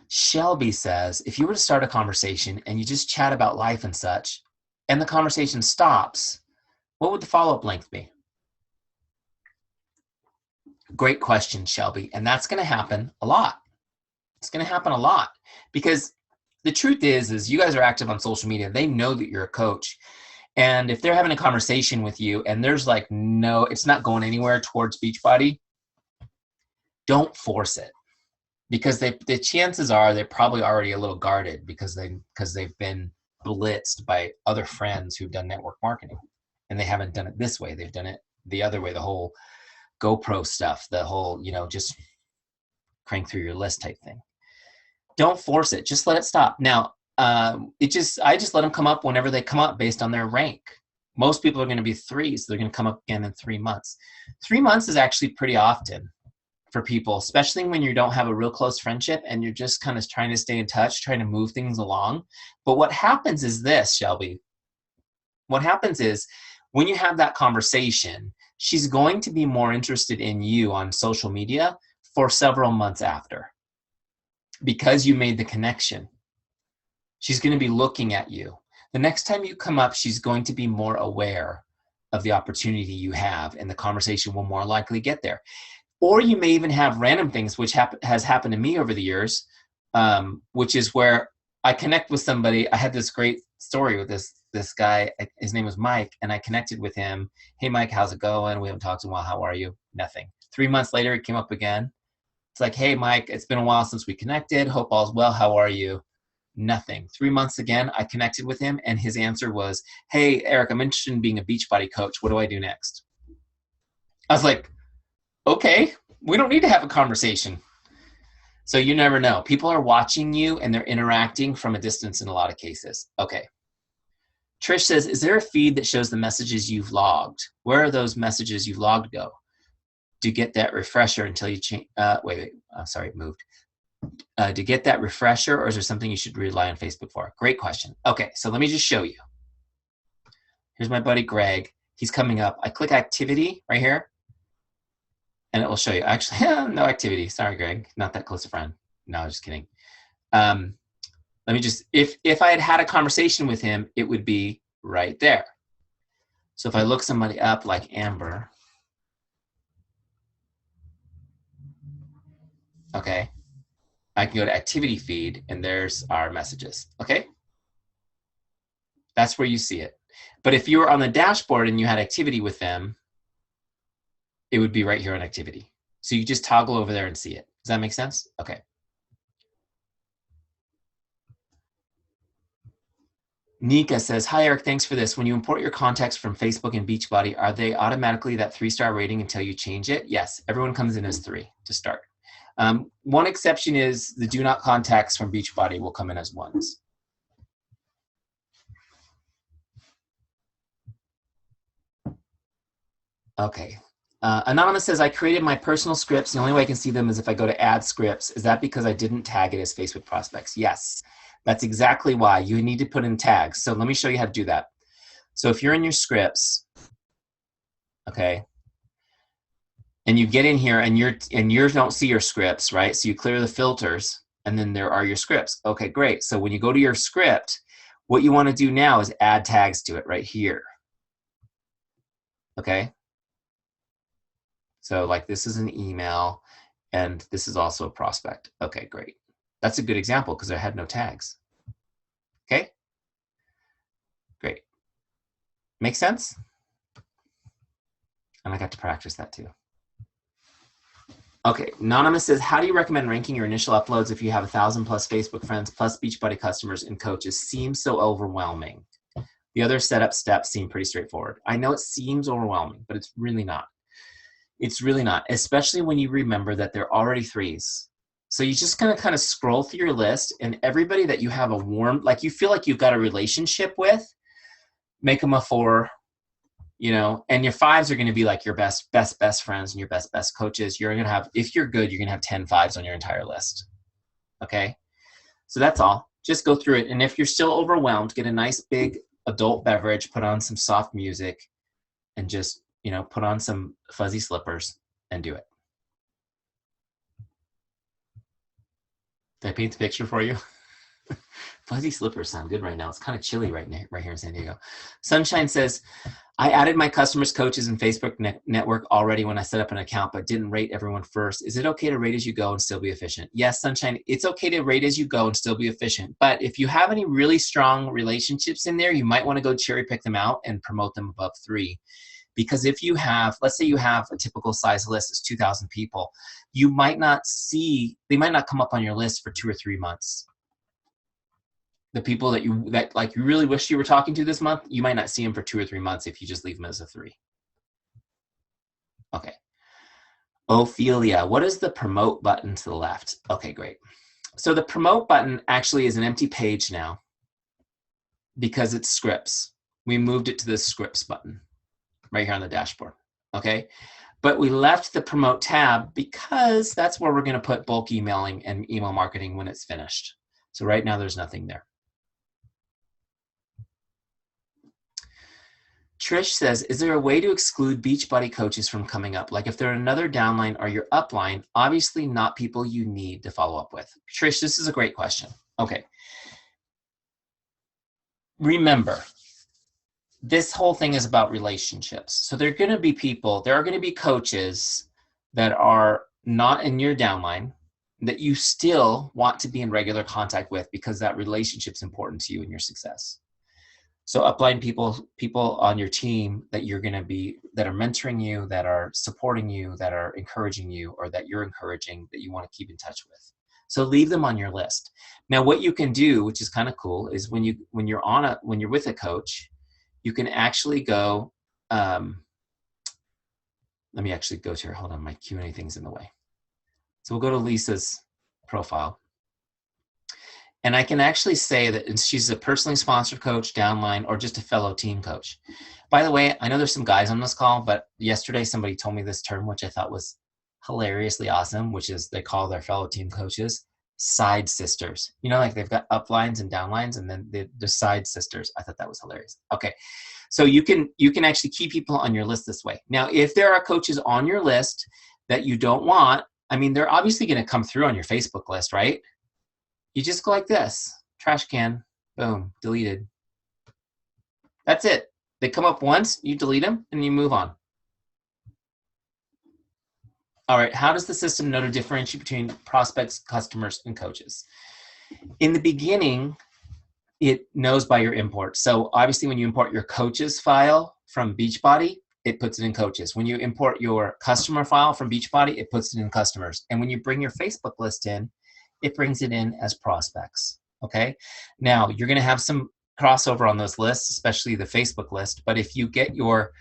Shelby says, if you were to start a conversation and you just chat about life and such, and the conversation stops, what would the follow-up length be? Great question, Shelby. And that's going to happen a lot. It's going to happen a lot because the truth is you guys are active on social media. They know that you're a coach. And if they're having a conversation with you and there's like, no, it's not going anywhere towards Beachbody, don't force it because the chances are they're probably already a little guarded because they've been blitzed by other friends who've done network marketing and they haven't done it this way. They've done it the other way, the whole GoPro stuff, the whole, just crank through your list type thing. Don't force it. Just let it stop. Now, I just let them come up whenever they come up based on their rank. Most people are going to be 3, so they're going to come up again in 3 months. 3 months is actually pretty often for people, especially when you don't have a real close friendship and you're just kind of trying to stay in touch, trying to move things along. But what happens is this, Shelby. What happens is when you have that conversation, she's going to be more interested in you on social media for several months after because you made the connection. She's going to be looking at you. The next time you come up, she's going to be more aware of the opportunity you have, and the conversation will more likely get there. Or you may even have random things, which has happened to me over the years, which is where I connect with somebody. I had this great story with this guy. His name was Mike, and I connected with him. Hey, Mike, how's it going? We haven't talked in a while. How are you? Nothing. 3 months later, it came up again. It's like, hey, Mike, it's been a while since we connected. Hope all's well. How are you? Nothing. 3 months again, I connected with him, and his answer was, hey, Eric, I'm interested in being a Beachbody coach. What do I do next? I was like, okay, we don't need to have a conversation. So you never know. People are watching you, and they're interacting from a distance in a lot of cases. Okay. Trish says, is there a feed that shows the messages you've logged? Where are those messages you've logged go? To get that refresher until you change, wait, sorry, it moved. To get that refresher, or is there something you should rely on Facebook for? Great question. Okay, so let me just show you. Here's my buddy Greg. He's coming up. I click activity right here, and it will show you. Actually, no activity. Sorry, Greg. Not that close a friend. No, just kidding. Let me just, if I had had a conversation with him, it would be right there. So if I look somebody up like Amber, okay, I can go to activity feed, and there's our messages, okay? That's where you see it. But if you were on the dashboard and you had activity with them, it would be right here on activity. So you just toggle over there and see it. Does that make sense? Okay. Nika says, hi, Eric, thanks for this. When you import your contacts from Facebook and Beachbody, are they automatically that 3-star rating until you change it? Yes, everyone comes in as 3 to start. One exception is the do not contacts from Beachbody will come in as 1s. Okay. Anonymous says, I created my personal scripts. The only way I can see them is if I go to add scripts. Is that because I didn't tag it as Facebook prospects? Yes. That's exactly why. You need to put in tags. So let me show you how to do that. So if you're in your scripts, okay, and you get in here and you don't see your scripts, right? So you clear the filters, and then there are your scripts. Okay, great. So when you go to your script, what you want to do now is add tags to it right here. Okay. So like this is an email, and this is also a prospect. Okay, great. That's a good example because I had no tags. Okay, great. Make sense? And I got to practice that too. Okay, Anonymous says, how do you recommend ranking your initial uploads if you have 1,000+ Facebook friends plus Beachbody customers and coaches? Seems so overwhelming. The other setup steps seem pretty straightforward. I know it seems overwhelming, but it's really not. It's really not, especially when you remember that they're already 3s. So you just gonna kind of scroll through your list, and everybody that you have a warm, like you feel like you've got a relationship with, make them a 4, you know, and your 5s are gonna be like your best friends and your best coaches. You're gonna have, if you're good, you're gonna have 10 5s on your entire list. Okay, so that's all. Just go through it, and if you're still overwhelmed, get a nice big adult beverage, put on some soft music, and just, you know, put on some fuzzy slippers and do it. Did I paint the picture for you? Fuzzy slippers sound good right now. It's kind of chilly right here in San Diego. Sunshine says, I added my customers, coaches, and Facebook network already when I set up an account, but didn't rate everyone first. Is it okay to rate as you go and still be efficient? Yes, Sunshine, it's okay to rate as you go and still be efficient. But if you have any really strong relationships in there, you might want to go cherry pick them out and promote them above 3. Because if you have, let's say you have a typical size list, it's 2,000 people, you might not see, they might not come up on your list for 2 or 3 months. The people that you really wish you were talking to this month, you might not see them for 2 or 3 months if you just leave them as a 3. Okay. Ophelia, what is the promote button to the left? Okay, great. So the promote button actually is an empty page now because it's scripts. We moved it to the scripts button right here on the dashboard, okay? But we left the promote tab because that's where we're gonna put bulk emailing and email marketing when it's finished. So right now there's nothing there. Trish says, is there a way to exclude Beachbody coaches from coming up? Like if they're another downline or your upline, obviously not people you need to follow up with. Trish, this is a great question. Okay. Remember, this whole thing is about relationships. So there are going to be people, there are going to be coaches that are not in your downline that you still want to be in regular contact with because that relationship's important to you and your success. So upline people on your team that you're going to be, that are mentoring you, that are supporting you, that are encouraging you, or that you're encouraging, that you want to keep in touch with. So leave them on your list. Now, what you can do, which is kind of cool, is when you're with a coach, you can actually go. Let me actually go to her. Hold on, my Q&A thing's in the way. So we'll go to Lisa's profile. And I can actually say that she's a personally sponsored coach, downline, or just a fellow team coach. By the way, I know there's some guys on this call, but yesterday somebody told me this term, which I thought was hilariously awesome, which is they call their fellow team coaches side sisters. You know, like they've got uplines and downlines, and then they're side sisters. I thought that was hilarious. Okay, so you can actually keep people on your list this way. Now, if there are coaches on your list that you don't want, I mean, they're obviously going to come through on your Facebook list, right? You just go like this, trash can, boom, deleted. That's it. They come up once, you delete them, and you move on. All right, how does the system know to differentiate between prospects, customers, and coaches? In the beginning, it knows by your import. So obviously when you import your coaches file from Beachbody, it puts it in coaches. When you import your customer file from Beachbody, it puts it in customers. And when you bring your Facebook list in, it brings it in as prospects, okay? Now, you're gonna have some crossover on those lists, especially the Facebook list, but if you get your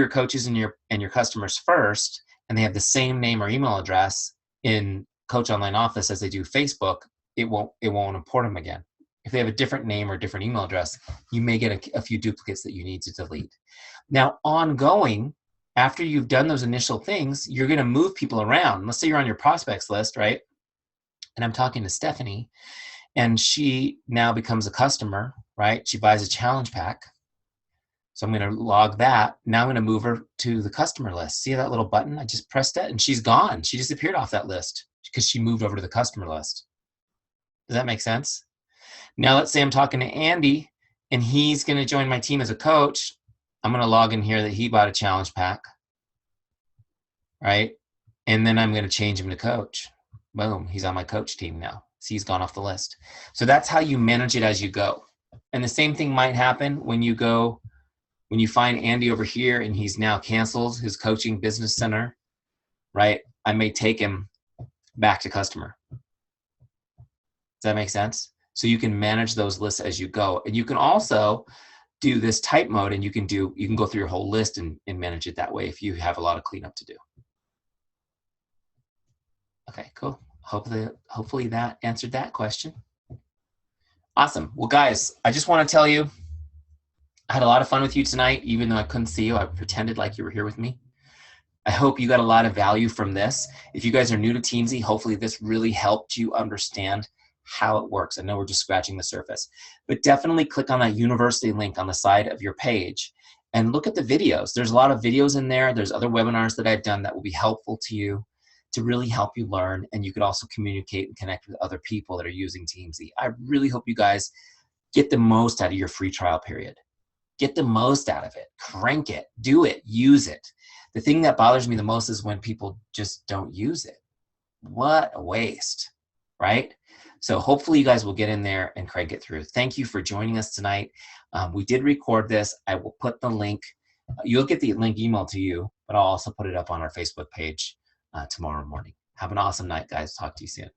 coaches and your customers first, and they have the same name or email address in Coach Online Office as they do Facebook, it won't import them again. If they have a different name or different email address, you may get a few duplicates that you need to delete. Now, ongoing, after you've done those initial things, you're gonna move people around. Let's say you're on your prospects list, right? And I'm talking to Stephanie, and she now becomes a customer, right? She buys a challenge pack. So I'm going to log that. Now I'm going to move her to the customer list. See that little button? I just pressed it and she's gone. She disappeared off that list because she moved over to the customer list. Does that make sense? Now let's say I'm talking to Andy and he's going to join my team as a coach. I'm going to log in here that he bought a challenge pack, right? And then I'm going to change him to coach. Boom, he's on my coach team now. See, he's gone off the list. So that's how you manage it as you go. And the same thing might happen when you find Andy over here and he's now canceled his coaching business center, right? I may take him back to customer. Does that make sense? So you can manage those lists as you go. And you can also do this type mode and you can go through your whole list and manage it that way if you have a lot of cleanup to do. Okay, cool. Hopefully that answered that question. Awesome. Well, guys, I just want to tell you, I had a lot of fun with you tonight, even though I couldn't see you. I pretended like you were here with me. I hope you got a lot of value from this. If you guys are new to Teamzy, hopefully this really helped you understand how it works. I know we're just scratching the surface, but definitely click on that university link on the side of your page and look at the videos. There's a lot of videos in there. There's other webinars that I've done that will be helpful to you to really help you learn. And you could also communicate and connect with other people that are using Teamzy. I really hope you guys get the most out of your free trial period. Get the most out of it. Crank it. Do it. Use it. The thing that bothers me the most is when people just don't use it. What a waste, right? So hopefully you guys will get in there and crank it through. Thank you for joining us tonight. We did record this. I will put the link. You'll get the link emailed to you, but I'll also put it up on our Facebook page tomorrow morning. Have an awesome night, guys. Talk to you soon.